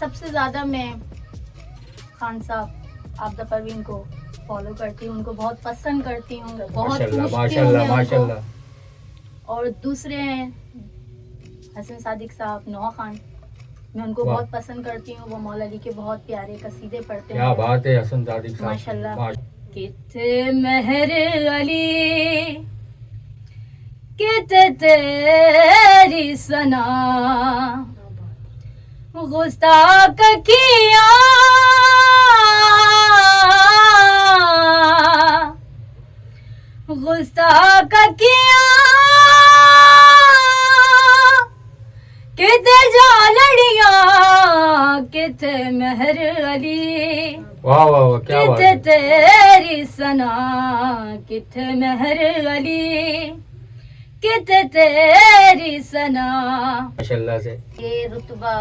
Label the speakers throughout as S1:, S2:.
S1: सबसे ज़्यादा मैं खान साहब आबदा परवीन को फॉलो करती हूँ, उनको बहुत पसंद करती हूँ, बहुत
S2: माशाल्लाह
S1: पूछती हूँ
S2: माशाल्लाह
S1: मैं उनको।
S2: माशाल्लाह।
S1: और दूसरे हैं हसन सादिक साहब, नौहा खान, मैं उनको
S2: वाह।
S1: बहुत पसंद करती हूँ। वो मौला अली के बहुत प्यारे कसीदे पढ़ते
S2: क्या
S1: हैं।
S2: बात है हसन सादिक साहब,
S1: माशाल्लाह। किथे मेहर अली, किथे तेरी सना, गुस्ताख किया, गुस्ताख किया, किथे जा लड़िया, किथे मेहर अली,
S2: वाह वाह वाह, क्या बात
S1: किथे
S2: है।
S1: तेरी सना, किथे मेहर अली, किथे तेरी सना।
S2: माशाल्लाह से
S1: ये रुतबा,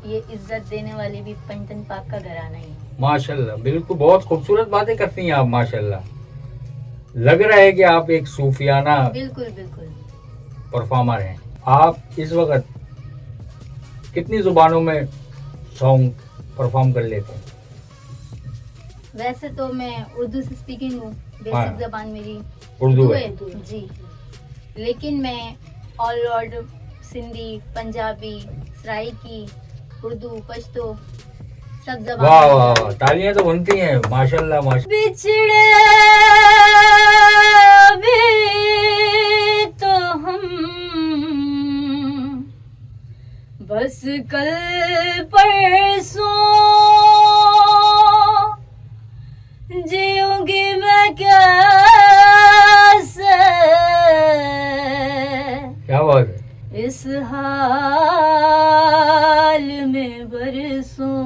S1: ये इज्जत देने वाली भी पंचतन पाक का घराना ही है।
S2: माशाल्लाह, बिल्कुल बहुत खूबसूरत बातें करती हैं आप माशाल्लाह। लग रहा है कि आप एक सूफियाना
S1: बिल्कुल बिल्कुल।
S2: परफॉर्मर हैं। आप इस वक्त कितनी जुबानों में सॉन्ग परफॉर्म कर लेते हैं?
S1: वैसे तो मैं उर्दू से स्पीकिंग हूँ,
S2: हाँ।
S1: बेसिक जबान मेरी
S2: उर्दू है।
S1: जी, लेकिन मैं ऑल ओवर सिंधी, पंजाबी, सराइकी, उर्दू, पश्तो सब
S2: वाह
S1: जबान
S2: वाह वाह, तालियां तो बनती हैं माशाल्लाह माशाल्लाह।
S1: बिछड़े भी तो हम बस कल परसों, जीऊंगी मैं कैसे
S2: क्या बात है।
S1: इस हाल में बरसों,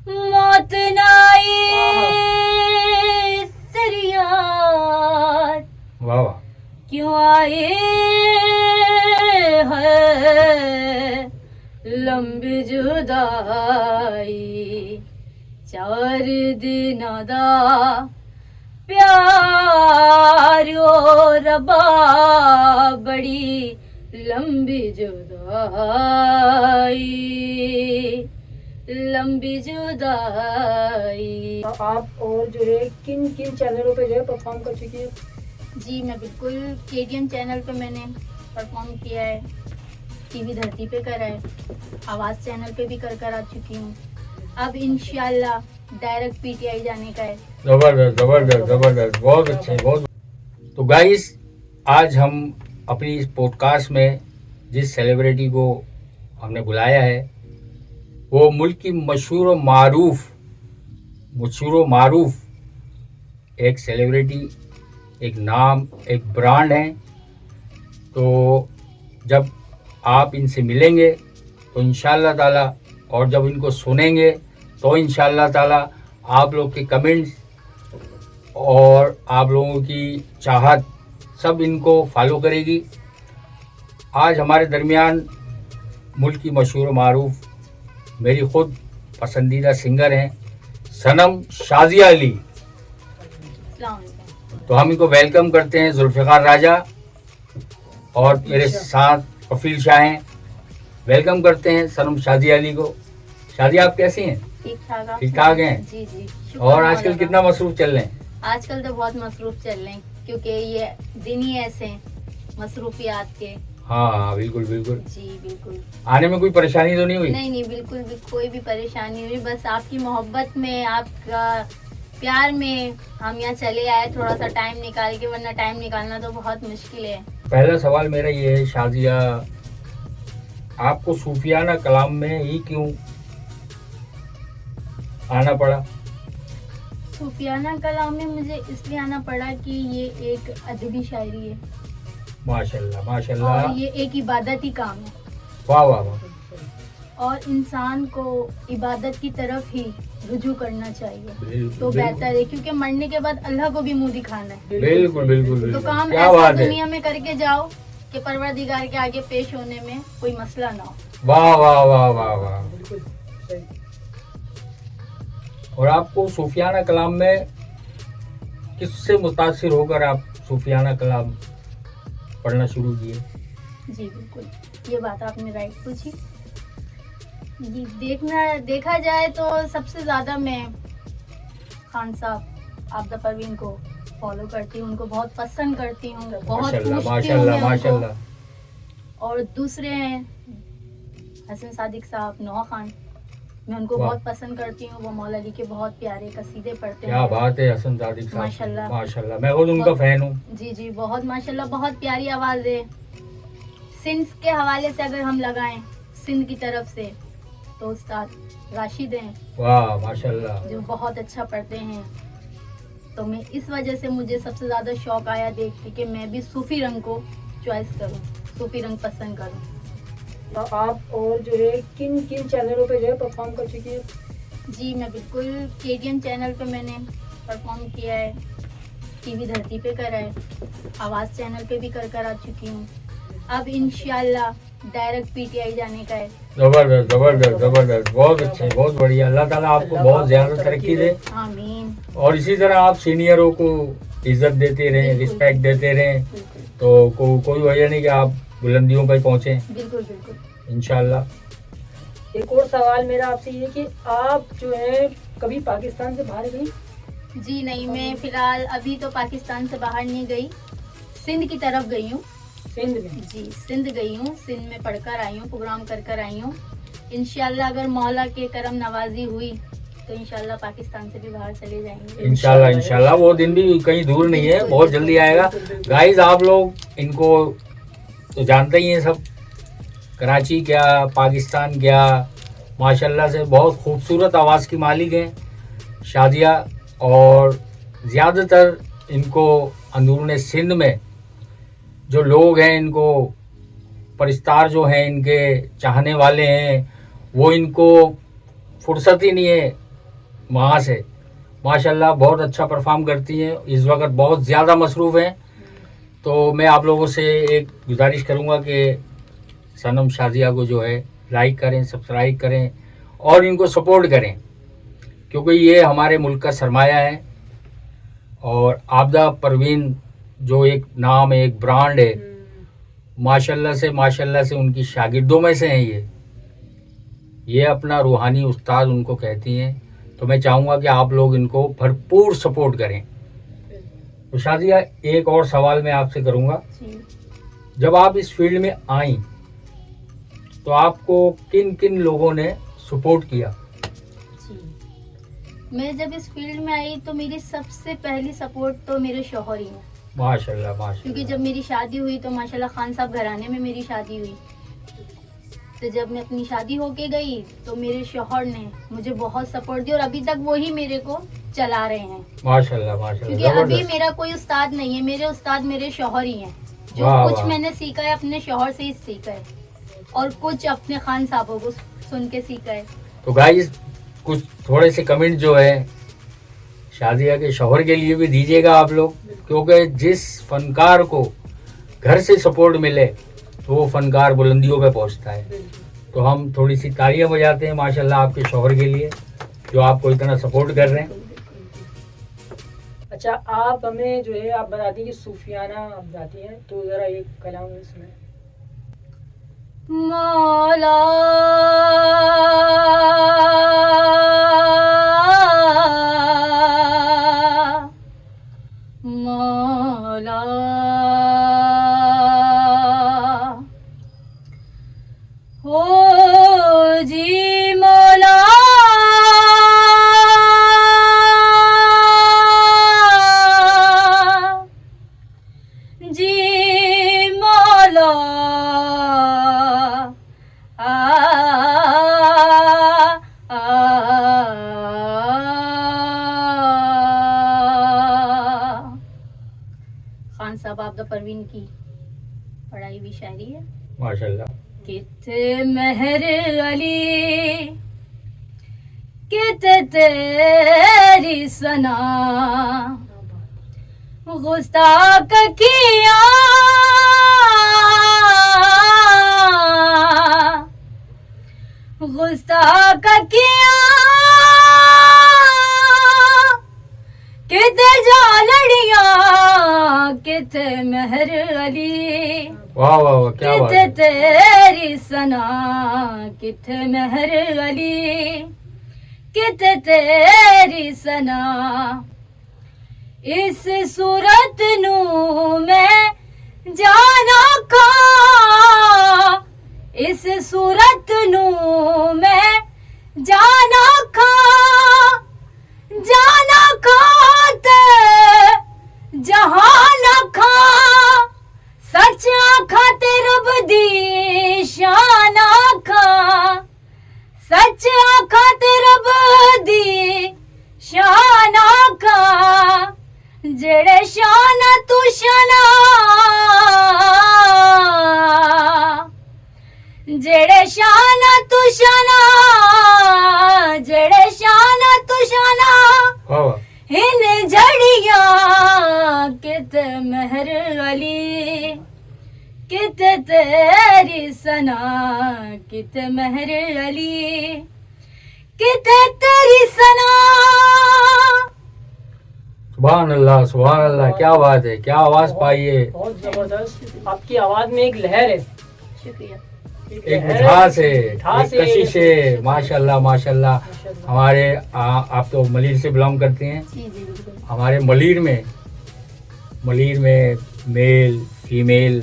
S1: मौत नाई तेरी याद
S2: वाह वाह,
S1: क्यों आई है, लंबी जुदाई, चार दिन दा प्यार ओ रबा, बड़ी लंबी जुदाई, लंबी जुदाई।
S3: आप और जो है किन किन चैनलों पे जो है परफॉर्म कर चुकी हैं?
S1: जी मैं बिल्कुल KTN चैनल पे मैंने परफॉर्म किया है, टीवी धरती पे करा है, आवाज़ चैनल पे भी कर आ चुकी हूँ। अब इंशाल्लाह डायरेक्ट PTI जाने का है।
S2: जबरदस्त जबरदस्त जबरदस्त, बहुत अच्छे बहुत। तो गाइस, आज हम अपनी इस पॉडकास्ट में जिस सेलिब्रिटी को हमने बुलाया है वो मुल्क की मशहूर व मारूफ एक सेलिब्रिटी, एक नाम, एक ब्रांड है। तो जब आप इनसे मिलेंगे तो इंशाल्लाह ताला, और जब इनको सुनेंगे तो इंशाल्लाह ताला आप लोग के कमेंट्स और आप लोगों की चाहत सब इनको फॉलो करेगी। आज हमारे दरमियान मुल्क की मशहूर मारूफ, मेरी ख़ुद पसंदीदा सिंगर हैं सनम शाजिया अली।
S1: अस्सलाम वालेकुम।
S2: तो हम इनको वेलकम करते हैं। जुल्फ़िकार राजा और मेरे साथ कफील शाह हैं। वेलकम करते हैं सनम शाजिया अली को। शाजिया, आप कैसी हैं?
S1: ठीक ठाक। आप
S2: ठीक ठाक हैं?
S1: जी जी। शुक्र
S2: और
S1: मौला
S2: आजकल
S1: का।
S2: कितना मसरूफ चल रहे हैं?
S1: आजकल तो बहुत मसरूफ चल रहे हैं, क्योंकि ये दिन ही ऐसे हैं मसरूफियात के।
S2: हाँ हाँ, बिल्कुल बिल्कुल।
S1: जी बिल्कुल।
S2: आने में कोई परेशानी तो नहीं हुई?
S1: नहीं नहीं, बिल्कुल भी कोई भी परेशानी हुई, बस आपकी मोहब्बत में, आपका प्यार में हम यहाँ चले आए थोड़ा सा टाइम निकाल के, वरना टाइम निकालना तो बहुत मुश्किल है।
S2: पहला सवाल मेरा ये है शाजिया, आपको सूफियाना कलाम में ही क्यों आना पड़ा?
S1: सूफियाना कलाम में मुझे इसलिए आना पड़ा कि ये एक अदबी शायरी है
S2: माशाल्लाह माशाल्लाह,
S1: और ये एक इबादती काम है,
S2: वाह वाह वाह,
S1: और इंसान को इबादत की तरफ ही रुजू करना चाहिए
S2: बिल्कुल,
S1: तो बेहतर है, क्योंकि मरने के बाद अल्लाह को भी मुंह दिखाना है।
S2: बिल्कुल बिल्कुल
S1: तो
S2: बिल्कुल,
S1: काम
S2: क्या
S1: ऐसा
S2: बात है।
S1: दुनिया में करके जाओ कि परवरदिगार के आगे पेश होने में कोई मसला ना हो।
S2: वाह वाह वाह वाह वाह।
S3: बिल्कुल सही।
S2: और आपको सूफियाना कलाम में किससे मुतासिर होकर आप सूफियाना कलाम पढ़ना शुरू किए?
S1: जी बिल्कुल, ये बात आपने राइट पूछी। ये देखा जाए तो सबसे ज्यादा मैं खान साहब आबदा परवीन को फॉलो करती हूँ, उनको बहुत पसंद करती हूँ, बहुत
S2: माशाल्लाह
S1: पूछती हूँ
S2: माशाल्लाह
S1: मैं उनको।
S2: माशाल्लाह।
S1: और दूसरे हैं हसन सादिक साहब, नौहा खान, मैं उनको
S2: वाह।
S1: बहुत पसंद करती हूँ। वो मौला अली के बहुत प्यारे कसीदे पढ़ते
S2: क्या
S1: हैं।
S2: बात है हसन सादिक साहब,
S1: माशाल्लाह।
S2: माशाल्लाह, मैं खुद उनका
S1: बहुत-
S2: फैन हूँ।
S1: जी जी, बहुत माशाल्लाह, बहुत प्यारी आवाज है। सिंध के हवाले से अगर हम लगाएं, सिंध की तरफ से, तो उस्ताद राशिद हैं
S2: वाह माशाल्लाह।
S1: जो बहुत अच्छा पढ़ते हैं। तो मैं इस वजह से मुझे सबसे ज्यादा शौक आया देख के कि मैं भी सूफी रंग को चॉइस करूं, सूफी रंग पसंद करूं।
S3: तो आप और जो है किन किन चैनलों पे जो है परफॉर्म कर चुकी हैं?
S1: जी, मैं बिल्कुल केटीएम चैनल पे मैंने परफॉर्म किया है, टीवी धरती पे करा है, आवाज़ चैनल पे भी कर आ चुकी हूँ। अब इंशाल्लाह डायरेक्ट पीटीआई जाने का है।
S2: जबरदस्त जबरदस्त जबरदस्त, बहुत अच्छे, बहुत बढ़िया। अल्लाह ताला आपको बहुत ज्यादा तरक्की दे
S1: आमीन।
S2: और इसी तरह आप सीनियरों को इज्जत देते रहें,
S1: बिल्कुल।
S2: रिस्पेक्ट देते रहें,
S1: बिल्कुल
S2: तो कोई वजह नहीं कि आप बुलंदियों पर पहुंचे
S1: बिल्कुल बिल्कुल।
S2: इंशाल्लाह।
S3: एक और सवाल मेरा आपसे ये कि आप जो है कभी पाकिस्तान से बाहर गई?
S1: जी नहीं, मैं फिलहाल अभी तो पाकिस्तान से बाहर नहीं गई, सिंध की तरफ गई हूँ।
S3: सिंध में?
S1: जी, सिंध गई हूँ, सिंध में पढ़कर आई हूँ, प्रोग्राम कर आई हूँ। इंशाल्लाह अगर मौला के करम नवाजी हुई तो इंशाल्लाह पाकिस्तान से भी बाहर चले जाएंगे।
S2: इंशाल्लाह इंशाल्लाह, वो दिन भी कहीं दूर नहीं है, बहुत जल्दी आएगा। गाइस, आप लोग इनको तो जानते ही हैं सब, कराची क्या पाकिस्तान क्या, माशाल्लाह से बहुत खूबसूरत आवाज़ की मालिक हैं शादिया। और ज़्यादातर इनको अंदरूनी सिंध में जो लोग हैं, इनको परिस्तार जो हैं, इनके चाहने वाले हैं, वो इनको फुर्सत ही नहीं है वहाँ से। माशाल्लाह बहुत अच्छा परफॉर्म करती हैं, इस वक्त बहुत ज़्यादा मसरूफ़ हैं। तो मैं आप लोगों से एक गुजारिश करूँगा कि सनम शाजिया को जो है लाइक करें, सब्सक्राइब करें और इनको सपोर्ट करें, क्योंकि ये हमारे मुल्क का सरमाया है। और आबदा परवीन जो एक नाम है, एक ब्रांड है, माशाल्लाह से उनकी शागिर्दों में से हैं ये अपना रूहानी उस्ताद उनको कहती हैं। तो मैं चाहूँगा कि आप लोग इनको भरपूर सपोर्ट करें। तो शाजिया, एक और सवाल मैं आपसे करूँगा,
S1: जी,
S2: जब आप इस फील्ड में आई तो आपको किन किन लोगों ने सपोर्ट किया?
S1: जी, मैं जब इस फील्ड में आई तो मेरी सबसे पहली सपोर्ट तो मेरे शौहर ही हैं,
S2: माशाल्लाह
S1: क्योंकि
S2: माशाल्लाह।
S1: जब मेरी शादी हुई तो माशाल्लाह खान साहब घराने में मेरी शादी हुई। तो जब मैं अपनी शादी होके गई तो मेरे शौहर ने मुझे बहुत सपोर्ट दिया और अभी तक वही मेरे को चला रहे हैं,
S2: माशाल्लाह माशाल्लाह,
S1: क्योंकि अभी
S2: जबरदस्त।
S1: मेरा कोई उस्ताद नहीं है, मेरे उस्ताद मेरे शौहर ही हैं। जो
S2: वाह,
S1: कुछ
S2: वाह।
S1: मैंने सीखा है अपने शौहर से ही सीखा है और कुछ अपने खान साहबों को सुन के सीखा है।
S2: तो गाइस, कुछ थोड़े से कमेंट जो है शादिया के शौहर के लिए भी दीजिएगा आप लोग, क्योंकि जिस फनकार को घर से सपोर्ट मिले तो वो फनकार बुलंदियों पे पहुंचता है। तो हम थोड़ी सी तालियां बजाते हैं माशाल्लाह आपके शौहर के लिए जो आपको इतना सपोर्ट कर रहे हैं।
S3: अच्छा, आप हमें जो है आप बताती हैं कि सूफियाना आप गाती हैं, तो जरा एक कलाम सुनाएं।
S1: मौला मौला हो जी मौला जी मौला आ, आ, खान साहब आबदा परवीन की पढ़ाई भी शायरी है।
S2: माशाल्लाह।
S1: किते मेहर अली किते तेरी सना गुस्ताख किया गुस्ताख किया किते जा लड़िया किते मेहर अली
S2: वाह वाह वाह, क्या बात
S1: किथे
S2: है।
S1: तेरी सना किथे मेहर अली, किथे तेरी सना, इस सूरत नू मैं जाना खा, इस सूरत नू मैं जाना खा, जाना खा ते जहान खा, सच आखा ते रब दी शान आखा, सच आखा ते रब दी शान आखा, जेड़े शान तू शाना, जेड़े शान तू शाना, जेड़े शान तू शाना,
S2: वाह वाह,
S1: इन जड़िया कित मेहर अली, कित तेरी सना, कित मेहर अली, कित तेरी सना।
S2: सुभान अल्लाह, क्या बात है, क्या आवाज पाई है,
S3: बहुत जबरदस्त। आपकी आवाज में एक लहर है,
S1: शुक्रिया।
S2: एक मिठास है,
S3: मिठास
S2: एक
S3: है,
S2: कशिश है, माशाल्लाह माशाल्लाह। हमारे आप तो मलिर से बिलोंग करते हैं।
S1: जी जी बिल्कुल।
S2: हमारे मलिर में मेल फीमेल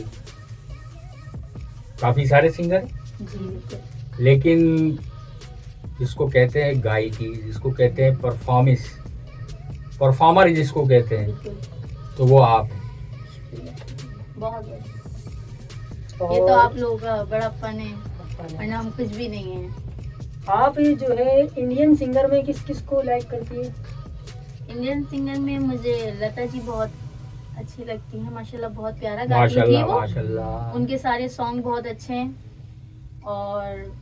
S2: काफी सारे सिंगर हैं,
S1: जी बिल्कुल।
S2: लेकिन जिसको कहते हैं गायकी, जिसको कहते हैं परफॉर्मर जिसको कहते हैं,
S1: बिल्कुल
S2: तो वो आप हैं।
S1: बहुत बढ़िया। ये तो आप लोगों का बड़ा फन है, वरना हम कुछ भी नहीं है।
S3: आप ये जो है इंडियन सिंगर में किस किस को लाइक करती है?
S1: इंडियन सिंगर में मुझे लता जी बहुत अच्छी लगती है, माशाल्लाह बहुत प्यारा गाती थी
S2: माशाल्लाह
S1: वो,
S2: माशाल्लाह।
S1: उनके सारे सॉन्ग बहुत अच्छे हैं। और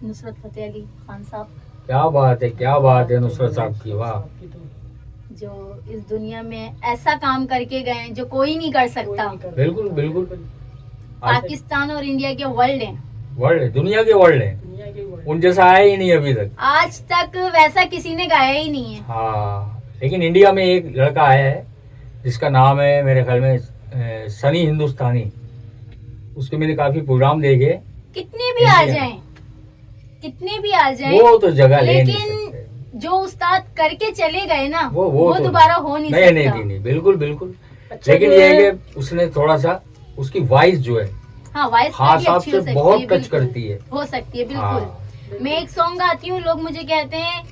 S1: नुसरत फतेह अली खान साहब,
S2: क्या बात है नुसरत साहब की, वाह।
S3: आपकी तो
S1: जो इस दुनिया में ऐसा काम करके गए हैं जो कोई नहीं कर
S3: कोई
S1: सकता।
S3: नहीं कर-
S2: बिल्कुल बिल्कुल।
S1: पाकिस्तान और इंडिया के वर्ल्ड हैं,
S2: वर्ल्ड, दुनिया के वर्ल्ड है,
S3: दुनिया के वर्ल्ड।
S2: उन जैसा आया ही नहीं अभी तक।
S1: आज तक वैसा किसी ने गाया ही नहीं है।
S2: हाँ, लेकिन इंडिया में एक लड़का आया है जिसका नाम है मेरे ख्याल में सनी हिंदुस्तानी। उसके मैंने काफी प्रोग्राम देखे।
S1: कितने भी आ
S2: इंडिया।
S1: जाएं, कितने भी आ जाएं,
S2: वो तो जगह ले नहीं
S1: लेकिन
S2: सकते।
S1: जो उस्ताद करके चले गए ना,
S2: वो
S1: वो
S2: तो
S1: दोबारा हो नहीं
S2: नहीं
S1: सकता।
S2: नहीं, बिल्कुल बिल्कुल।
S3: अच्छा,
S2: लेकिन
S3: जो
S2: ये
S3: है-
S2: है कि उसने थोड़ा सा उसकी वॉइस जो है
S1: हाँ, वॉइस
S2: खास
S1: भी
S2: साहब
S1: अच्छी
S2: से
S1: हो सकती
S2: बहुत
S1: है,
S2: टच
S1: बिल्कुल।
S2: करती है।
S1: हो सकती है
S2: हाँ,
S1: बिल्कुल। मैं एक सॉन्ग गाती हूँ, लोग मुझे कहते हैं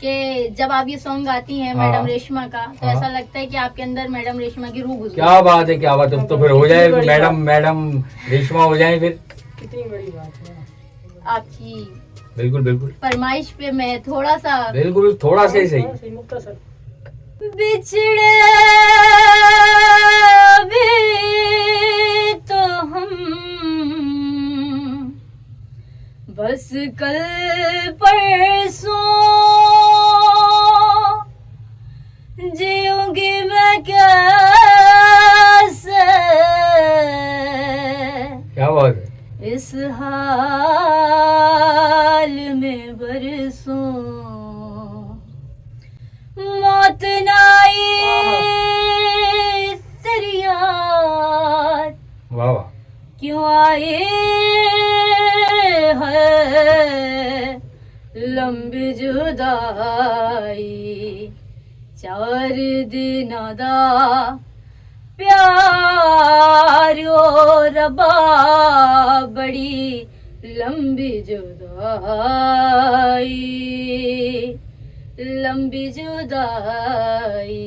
S1: कि जब आप ये सॉन्ग गाती हैं
S2: हाँ।
S1: मैडम रेशमा का, तो
S2: हाँ।
S1: ऐसा लगता है कि आपके अंदर मैडम रेशमा की रूह घुस गई।
S2: क्या बात है, क्या बात है। तो फिर हो जाए
S3: कितनी बड़ी
S2: मैडम रेशमा हो जाए फिर।
S3: कितनी बड़ी बात है।
S1: आपकी
S2: बिल्कुल बिल्कुल
S1: फरमाइश पे मैं थोड़ा सा
S2: बिल्कुल, थोड़ा सा ही सही।
S3: थोड़ा सा मुख्तसर।
S1: बिछड़े भी तो हम बस कल परसों, जीऊंगी मैं कैसे
S2: क्या बात है।
S1: इस हाल में बरसों, मौत नाई तेरी याद
S2: वाह वाह,
S1: क्यों आए है लंबी जुदाई, 4 दिन दा प्यार ओ रबा, बड़ी लंबी जुदाई, लंबी जुदाई।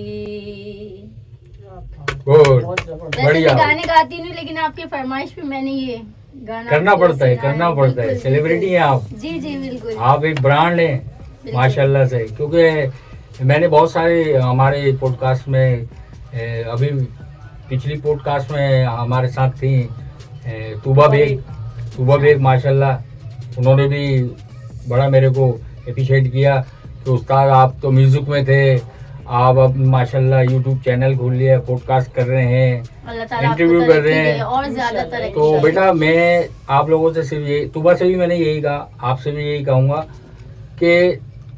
S2: गुड,
S3: बहुत जबरदस्त।
S1: वैसे
S2: बढ़िया।
S1: मैं गाने गाती नहीं, लेकिन आपके फरमाइश पे मैंने ये गाना
S2: करना पड़ता है,
S1: सुना
S2: करना पड़ता है।
S1: बिल्कुल,
S2: सेलिब्रिटी हैं आप,
S1: बिल्कुल। जी जी बिल्कुल।
S2: आप एक ब्रांड हैं माशाल्लाह से। क्योंकि मैंने बहुत सारे हमारे पॉडकास्ट में अभी पिछली पॉडकास्ट में हमारे साथ थी तूबा बेग माशाल्लाह, उन्होंने भी बड़ा मेरे को अप्रिशिएट किया कि उस्ताद आप तो म्यूजिक में थे, आप अब माशाल्लाह यूट्यूब चैनल खोल लिया, पॉडकास्ट कर रहे हैं,
S1: अल्लाह ताला आपको
S2: इंटरव्यू कर
S1: तरक्की
S2: रहे हैं।
S1: दे और ज्यादा तरक्की
S2: तो
S1: दे।
S2: बेटा मैं आप लोगों से सिर्फ यही, तूबा से भी मैंने यही कहा, आपसे भी यही कहूँगा कि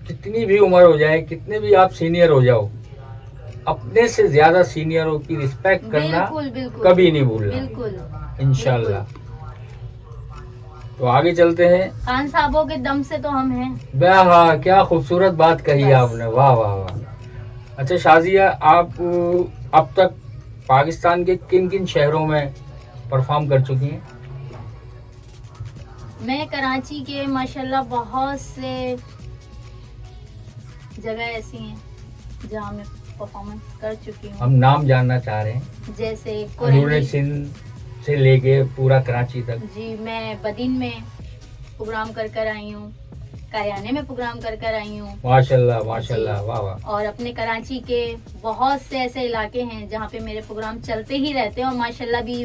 S2: कितनी भी उम्र हो जाए, कितने भी आप सीनियर हो जाओ, अपने से ज्यादा सीनियरों की रिस्पेक्ट करना
S1: बिल्कुल बिल्कुल
S2: कभी नहीं भूलना
S1: बिल्कुल
S2: इंशाल्लाह। तो आगे चलते हैं।
S1: खान साहबों के दम से तो हम हैं।
S2: वाह वाह, क्या खूबसूरत बात कही
S1: बस।
S2: आपने, वाह वाह वाह। अच्छा शाजिया, आप अब तक पाकिस्तान के किन किन शहरों में परफॉर्म कर चुकी हैं?
S1: मैं कराची के माशाल्लाह बहुत से जगह ऐसी हैं जहाँ मैं परफॉर्मेंस कर चुकी
S2: हम
S1: हूँ,
S2: नाम जानना चाह रहे हैं,
S1: जैसे
S2: नूरे
S1: कोरंडी।
S2: सिंध से लेके पूरा कराची तक।
S1: जी, मैं बदीन में प्रोग्राम कर आई हूँ, कायाने में प्रोग्राम कर आई हूँ,
S2: माशाल्लाह माशाल्लाह, वाह वाह।
S1: और अपने कराची के बहुत से ऐसे इलाके हैं जहाँ पे मेरे प्रोग्राम चलते ही रहते हैं। और माशाल्लाह भी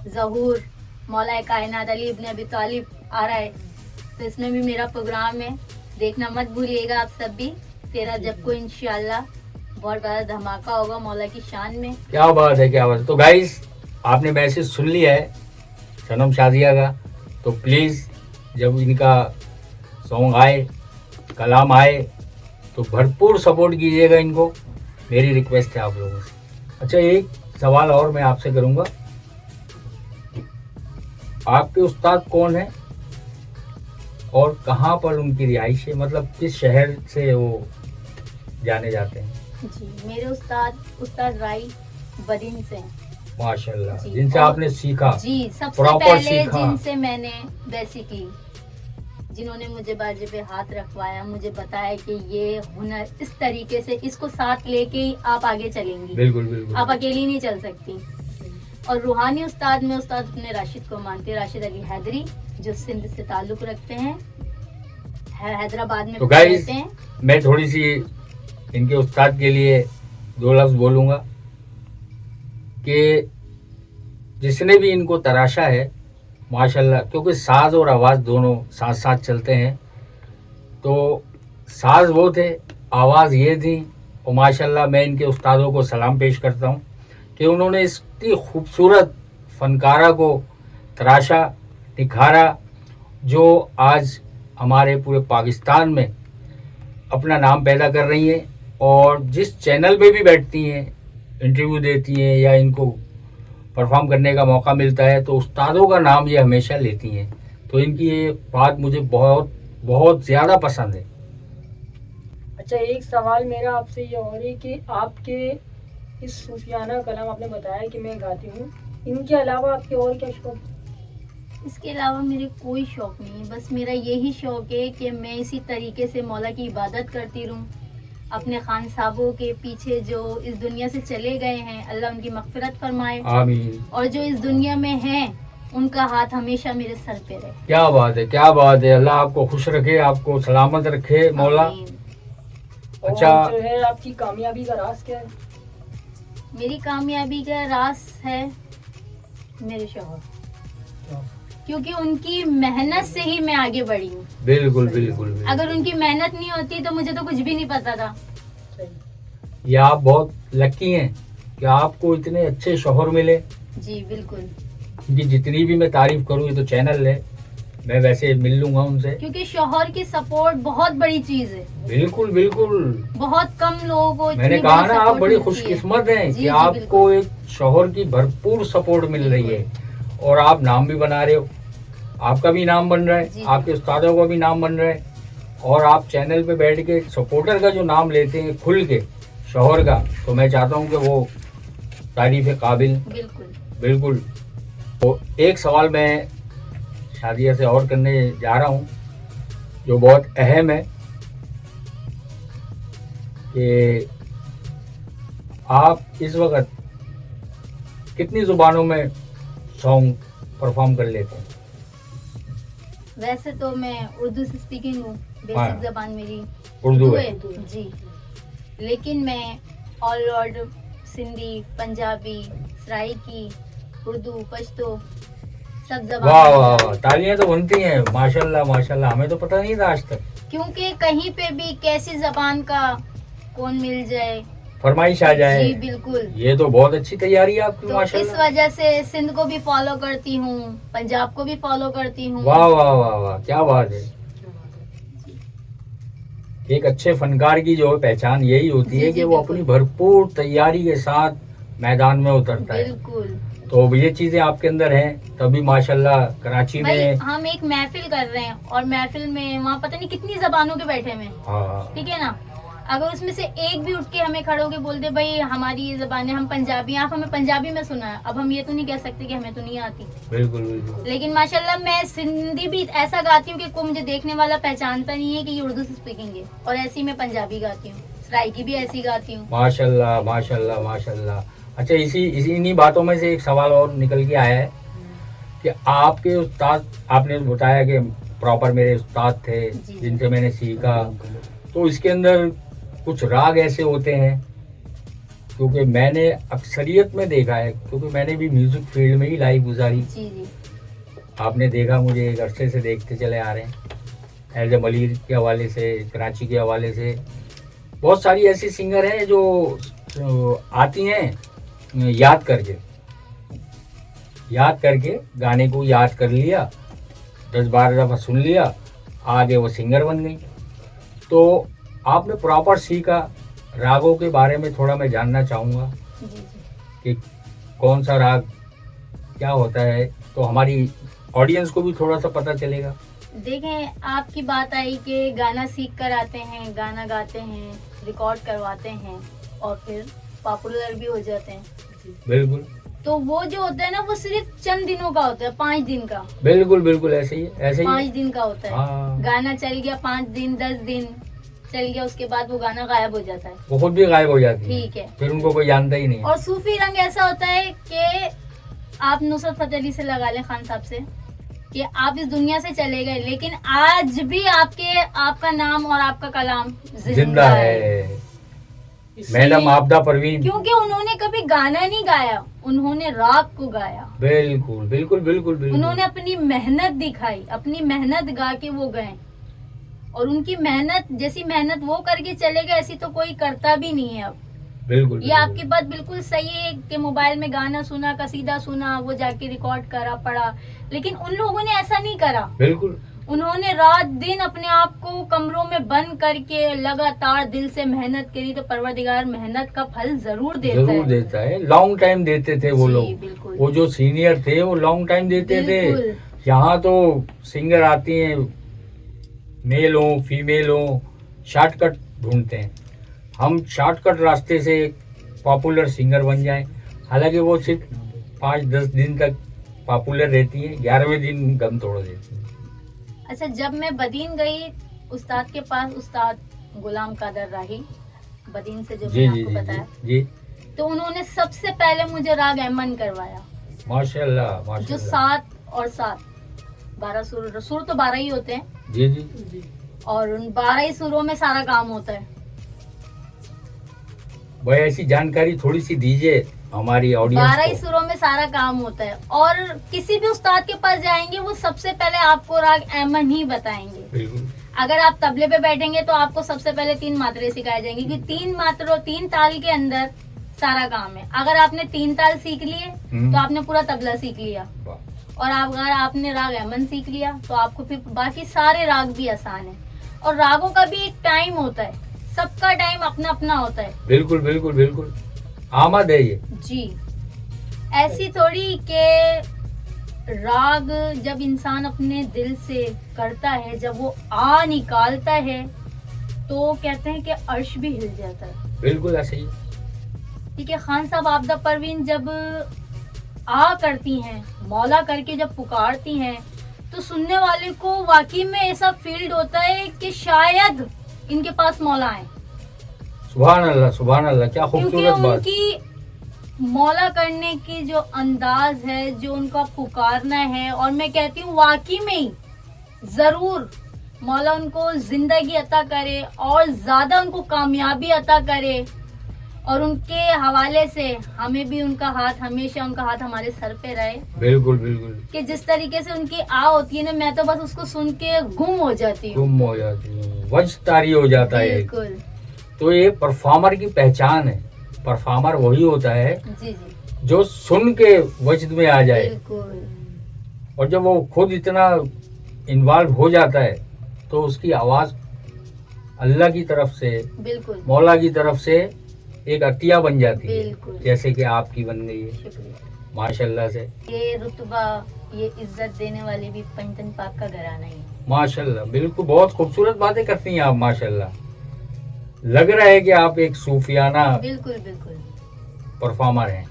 S1: ज़हूर मौला कायनात अली इब्न अबी तालिब आ रहा है, तो इसमें भी मेरा प्रोग्राम है, देखना मत भूलिएगा आप सब भी। 13 जब को इंशाल्लाह बहुत बड़ा धमाका होगा मौला की शान में।
S2: क्या बात है, क्या बात है। तो गाइस, आपने मैसेज सुन लिया है सनम शाजिया का, तो प्लीज़ जब इनका सॉन्ग आए, कलाम आए, तो भरपूर सपोर्ट कीजिएगा इनको, मेरी रिक्वेस्ट है आप लोगों से। अच्छा, एक सवाल और मैं आपसे करूँगा, आपके उस्ताद कौन है और कहाँ पर उनकी रिहाइश है, मतलब किस शहर से वो जाने जाते हैं?
S1: जी, मेरे उस्ताद राई बदीन से हैं।
S2: माशाल्लाह,
S1: जी,
S2: जिनसे
S1: और-
S2: आपने सीखा।
S1: जी, सबसे
S2: Proper
S1: पहले
S2: सीखा।
S1: जिनसे मैंने बेसिकली, जिन्होंने मुझे बाजे पे हाथ रखवाया, मुझे बताया कि ये हुनर इस तरीके से, इसको साथ लेके ही आप आगे चलेंगी,
S2: बिल्कुल बिल्कुल।
S1: आप अकेली नहीं चल सकती। और रूहानी उस्ताद में उस्ताद अपने राशिद को मानते हैं, राशिद अली हैदरी, जो सिंध से ताल्लुक रखते हैं, हैदराबाद में
S2: तो guys,
S1: रहते हैं।
S2: मैं थोड़ी सी इनके उस्ताद के लिए 2 लफ्ज़ बोलूँगा कि जिसने भी इनको तराशा है माशाल्लाह, क्योंकि साज और आवाज़ दोनों साथ साथ चलते हैं, तो साज वो थे, आवाज़ ये थी, और माशाल्लाह मैं इनके उस्तादों को सलाम पेश करता हूँ कि उन्होंने इतनी खूबसूरत फनकारा को तराशा, निखारा, जो आज हमारे पूरे पाकिस्तान में अपना नाम पैदा कर रही हैं, और जिस चैनल पे भी बैठती हैं, इंटरव्यू देती हैं या इनको परफॉर्म करने का मौका मिलता है, तो उस्तादों का नाम ये हमेशा लेती हैं। तो इनकी ये बात मुझे बहुत बहुत ज़्यादा पसंद है।
S3: अच्छा, एक सवाल मेरा आपसे ये और है कि आपके इस सूफियाना कलाम आपने बताया कि मैं गाती हूँ, इनके अलावा आपके और क्या शौक?
S1: इसके अलावा मेरे कोई शौक नहीं है, बस मेरा यही शौक है कि मैं इसी तरीके से मौला की इबादत करती रहूं। अपने खान साहबों के पीछे जो इस दुनिया से चले गए हैं, अल्लाह उनकी मग़फ़िरत फरमाए,
S2: आमीन।
S1: और जो इस दुनिया में हैं उनका हाथ हमेशा मेरे सर पे रहे।
S2: क्या बात है, क्या बात है। अल्लाह आपको खुश रखे, आपको सलामत रखे मौला।
S1: आमीन।
S2: अच्छा।
S3: और जो है आपकी कामयाबी का राज क्या है?
S1: मेरी कामयाबी का राज है मेरे शौहर, क्योंकि उनकी मेहनत से ही मैं आगे बढ़ी हूँ।
S2: बिल्कुल बिल्कुल, बिल्कुल।
S1: अगर उनकी मेहनत नहीं होती तो मुझे तो कुछ भी नहीं पता था।
S3: सही।
S2: ये आप बहुत लकी हैं कि आपको इतने अच्छे शौहर मिले।
S1: जी बिल्कुल,
S2: क्योंकि जितनी भी मैं तारीफ करूँ, ये तो चैनल है, मैं वैसे मिल लूंगा उनसे।
S1: क्योंकि शौहर की सपोर्ट बहुत बड़ी चीज है।
S2: बिल्कुल बिल्कुल।
S1: बहुत कम लोगों को इतनी
S2: मैंने
S1: बड़ी
S2: कहा ना, आप
S1: support
S2: बड़ी
S1: मिलती है।
S2: खुशकिस्मत हैं
S1: जी,
S2: कि
S1: जी,
S2: आपको एक शौहर की भरपूर सपोर्ट मिल रही है, और आप नाम भी बना रहे हो, आपका भी नाम बन रहा है,
S1: जी।
S2: आपके उस्तादों का भी नाम बन रहा है, और आप चैनल पे बैठ के सपोर्टर का जो नाम लेते हैं खुल के शौहर का, तो मैं चाहता हूँ कि वो तारीफ काबिल।
S1: बिल्कुल।
S2: बिल्कुल। तो एक सवाल मैं शादिया से और करने जा रहा हूँ, जो बहुत अहम है, कि आप इस वक्त कितनी ज़ुबानों में सॉन्ग परफॉर्म कर लेते हैं?
S1: वैसे तो मैं उर्दू से स्पीकिंग हूँ,
S2: हाँ।
S1: बेसिक जबान मेरी
S2: उर्दू
S1: है
S2: है।
S1: जी, लेकिन मैं ऑल ओवर सिंधी, पंजाबी, सराइकी, उर्दू, पश्तो सब
S2: वाह वाह
S1: जबान,
S2: वाह, तालियां तो बनती हैं, माशाल्लाह माशाल्लाह। हमें तो पता नहीं था आज तक।
S1: क्योंकि कहीं पे भी कैसी जबान का कौन मिल जाए,
S2: फरमाइश आ जाए।
S1: जी बिल्कुल।
S2: ये तो बहुत अच्छी तैयारी है आपकी,
S1: तो इस
S2: माशाल्लाह।
S1: वजह से सिंध को भी फॉलो करती हूँ, पंजाब को भी फॉलो करती हूँ।
S2: वाह वाह वाह वाह, क्या बात है। एक अच्छे फनकार की जो है पहचान यही होती
S1: जी,
S2: है
S1: जी,
S2: कि वो
S1: बिल्कुल।
S2: अपनी भरपूर तैयारी के साथ मैदान में उतरता है।
S1: बिल्कुल
S2: तो ये चीजें आपके अंदर हैं, तभी माशाल्लाह कराची
S1: भाई,
S2: में।
S1: हम एक महफिल कर रहे हैं और महफिल में वहाँ पता नहीं कितनी जबानों के बैठे हुए हैं,
S2: हाँ,
S1: ठीक है ना। अगर उसमें से एक भी उठ के हमें खड़े होके बोल दे भाई हमारी ये जबान है, हम पंजाबी हैं, आप हमें पंजाबी में सुना है, अब हम ये तो नहीं कह सकते कि हमें तो नहीं आती।
S2: बिल्कुल बिल्कुल।
S1: लेकिन माशाल्लाह मैं सिंधी भी ऐसा गाती हूँ कि कोई मुझे देखने वाला पहचानता नहीं है कि ये उर्दू से स्पीकिंग है, और ऐसी मैं पंजाबी गाती हूँ, सराइकी भी ऐसी गाती हूँ।
S2: माशाल्लाह माशाल्लाह माशाल्लाह। अच्छा, इसी इन्हीं बातों में से एक सवाल और निकल के आया है कि आपके उस्ताद, आपने बताया कि प्रॉपर मेरे उस्ताद थे
S1: जी।
S2: जिनसे मैंने सीखा, तो इसके अंदर कुछ राग ऐसे होते हैं, क्योंकि मैंने अक्सरियत में देखा है, क्योंकि मैंने भी म्यूजिक फील्ड में ही लाइफ गुजारी।
S1: जी जी
S2: आपने देखा, मुझे एक अरसे से देखते चले आ रहे हैं, एज ए मलिर के हवाले से, कराची के हवाले से बहुत सारी ऐसी सिंगर हैं जो आती हैं याद करके गाने को याद कर लिया, 10-12 दफ़ा सुन लिया, आगे वो सिंगर बन गई। तो आपने प्रॉपर सीखा, रागों के बारे में थोड़ा मैं जानना चाहूँगा
S1: जी जी।
S2: कि कौन सा राग क्या होता है, तो हमारी ऑडियंस को भी थोड़ा सा पता चलेगा।
S1: देखें, आपकी बात आई कि गाना सीख कर आते हैं, गाना गाते हैं, रिकॉर्ड करवाते हैं और फिर पॉपुलर भी हो जाते हैं।
S2: बिल्कुल
S1: तो वो जो होता है ना, वो सिर्फ चंद दिनों का होता है, 5 दिन का।
S2: बिल्कुल बिल्कुल ऐसे ही
S1: 5 दिन का होता है।
S2: हाँ।
S1: गाना चल गया 5 दिन 10 दिन चल गया, उसके बाद वो गाना गायब हो जाता है।
S2: वो खुद भी गायब हो जाती है,
S1: ठीक है।
S2: फिर उनको कोई जानता ही नहीं है।
S1: और सूफी रंग ऐसा होता है कि आप नुसरत फतेह अली से लगा लें, खान साहब से, कि आप इस दुनिया से चले गए लेकिन आज भी आपका नाम और आपका कलाम
S2: जिंदा है। मैडम आपदा परवीन,
S1: क्योंकि उन्होंने कभी गाना नहीं गाया, उन्होंने राग को गाया।
S2: बिल्कुल बिल्कुल बिल्कुल बिल्कुल।
S1: उन्होंने अपनी मेहनत दिखाई, अपनी मेहनत गा के वो गए, और उनकी मेहनत जैसी मेहनत वो करके चले गए ऐसी तो कोई करता भी नहीं है अब।
S2: बिल्कुल
S1: ये आपकी बात बिल्कुल सही है कि मोबाइल में गाना सुना, कसीदा सुना, वो जाके रिकॉर्ड करा, पढ़ा, लेकिन उन लोगों ने ऐसा नहीं करा।
S2: बिल्कुल।
S1: उन्होंने रात दिन अपने आप को कमरों में बंद करके लगातार दिल से मेहनत करी, तो परवरदिगार मेहनत का फल जरूर देता
S2: है। लॉन्ग टाइम देते थे वो
S1: जी,
S2: लोग,
S1: बिल्कुल।
S2: वो जो सीनियर थे वो लॉन्ग टाइम देते थे।
S1: बिल्कुल।
S2: यहाँ तो सिंगर आती हैं, मेल हो फीमेल हो, शॉर्टकट ढूंढते हैं, हम शॉर्टकट रास्ते से पॉपुलर सिंगर बन जाएं। हालांकि वो सिर्फ 5-10 दिन तक पॉपुलर रहती हैं, 11वें दिन गम तोड़ देती हैं।
S1: अच्छा, जब मैं बदीन गई उस्ताद के पास, उस्ताद गुलाम कादर राही, बदीन से जो
S2: जी
S1: मैंने
S2: जी
S1: आपको
S2: जी
S1: बताया,
S2: जी।
S1: तो उन्होंने सबसे पहले मुझे राग अहमन करवाया,
S2: माशाल्लाह
S1: जो
S2: माशाल्लाह।
S1: 7 और 7 12 सुर तो 12 ही होते हैं,
S2: जी जी।
S1: और उन 12 ही सुरों में सारा काम होता है।
S2: भाई ऐसी जानकारी थोड़ी सी दीजिए हमारी
S1: 12 ही
S2: ऑडियंस को।
S1: सुरों में सारा काम होता है, और किसी भी उस्ताद के पास जाएंगे वो सबसे पहले आपको राग अहमन ही बताएंगे।
S2: बिल्कुल।
S1: अगर आप तबले पे बैठेंगे तो आपको सबसे पहले 3 मात्रे सिखाए जाएंगे, क्योंकि 3 ताल के अंदर सारा काम है। अगर आपने 3 ताल सीख लिए तो आपने पूरा तबला सीख लिया, और अगर आपने राग अहमन सीख लिया तो आपको फिर बाकी सारे राग भी आसान है। और रागों का भी एक टाइम होता है, सबका टाइम अपना अपना होता है।
S2: बिल्कुल बिल्कुल बिल्कुल आमद है ये
S1: जी। ऐसी थोड़ी के राग जब इंसान अपने दिल से करता है, जब वो निकालता है, तो कहते हैं कि अर्श भी हिल जाता है।
S2: बिल्कुल ऐसे ही।
S1: ठीक है, खान साहब आपदा परवीन जब करती हैं, मौला करके जब पुकारती हैं, तो सुनने वाले को वाकई में ऐसा फील्ड होता है कि शायद इनके पास मौला है।
S2: सुभान अल्लाह, क्या
S1: क्योंकि
S2: खूबसूरत बात।
S1: उनकी मौला करने की जो अंदाज है, जो उनका पुकारना है, और मैं कहती हूँ वाकई में ही जरूर मौला उनको जिंदगी अता करे और ज्यादा उनको कामयाबी अता करे, और उनके हवाले से हमें भी उनका हाथ, हमेशा उनका हाथ हमारे सर पे रहे।
S2: बिल्कुल बिल्कुल।
S1: कि जिस तरीके से उनकी होती है ना, मैं तो बस उसको सुन के गुम हो जाती हूँ,
S2: गुम हो जाती है, वजतारी हो जाता है।
S1: बिल्कुल।
S2: तो ये परफॉर्मर की पहचान है। परफॉर्मर वही होता है
S1: जी जी,
S2: जो सुन के वजद में आ जाए,
S1: बिल्कुल।
S2: और जब वो खुद इतना इन्वॉल्व हो जाता है तो उसकी आवाज अल्लाह की तरफ से,
S1: बिल्कुल
S2: मौला की तरफ से एक अतिया बन जाती है,
S1: बिल्कुल।
S2: जैसे कि आपकी बन गई है
S1: शुक्रिया।
S2: माशाल्लाह से।
S1: ये रुतबा, ये इज्जत देने वाले भी पंचतन पाक का घराना ही है।
S2: माशाल्लाह, बिल्कुल बहुत खूबसूरत बातें करती हैं आप माशाल्लाह। लग रहा है कि आप एक सूफियाना
S1: बिल्कुल बिल्कुल।
S2: परफॉर्मर हैं।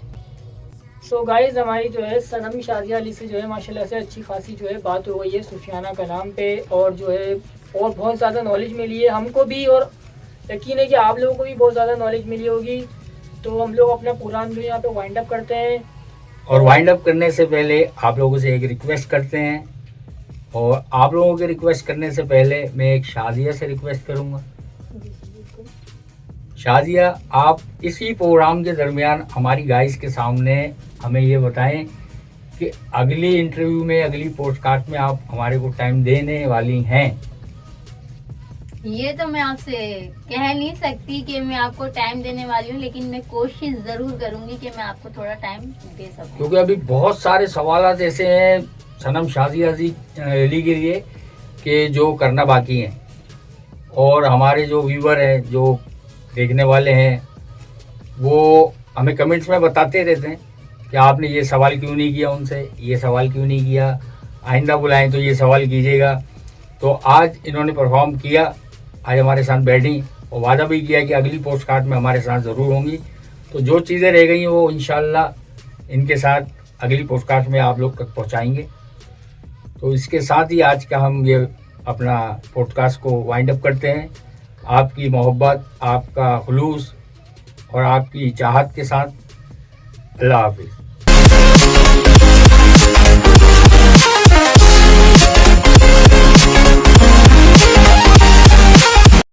S3: सो गाइज हमारी जो है सनम शाजिया अली से जो है माशाल्लाह से अच्छी खासी जो है बात हो गई है सूफियाना कलाम पे, और जो है और बहुत ज़्यादा नॉलेज मिली है हमको भी, और यकीन है कि आप लोगों को भी बहुत ज़्यादा नॉलेज मिली होगी। तो हम लोग अपना प्रोग्राम जो यहाँ पे वाइंड अप करते हैं।
S2: और वाइंड अप करने से पहले आप लोगों से एक रिक्वेस्ट करते हैं, और आप लोगों के रिक्वेस्ट करने से पहले मैं एक शाजिया से रिक्वेस्ट करूँगा। शाजिया, आप इसी प्रोग्राम के दरमियान हमारी गाइस के सामने हमें ये बताएं कि अगली इंटरव्यू में, अगली पॉडकास्ट में आप हमारे को टाइम देने वाली हैं।
S1: ये तो मैं आपसे कह नहीं सकती कि मैं आपको टाइम देने वाली हूँ, लेकिन मैं कोशिश जरूर करूंगी कि मैं आपको थोड़ा टाइम दे सकूं।
S2: क्योंकि अभी बहुत सारे सवाल ऐसे हैं सनम शाजिया अली के लिए कि जो करना बाकी हैं, और हमारे जो व्यूवर हैं, जो देखने वाले हैं, वो हमें कमेंट्स में बताते रहते हैं कि आपने ये सवाल क्यों नहीं किया उनसे, ये सवाल क्यों नहीं किया, आइंदा बुलाएं तो ये सवाल कीजिएगा। तो आज इन्होंने परफॉर्म किया, आज हमारे साथ बैठी और वादा भी किया कि अगली पोस्टकार्ड में हमारे साथ ज़रूर होंगी। तो जो चीज़ें रह गई वो इंशाल्लाह इनके साथ अगली पोस्टकार्ड में आप लोग तक पहुँचाएँगे। तो इसके साथ ही आज का हम ये अपना पॉडकास्ट को वाइंड अप करते हैं। आपकी मोहब्बत, आपका खुलूस और आपकी चाहत के साथ। अल्लाह हाफिज़।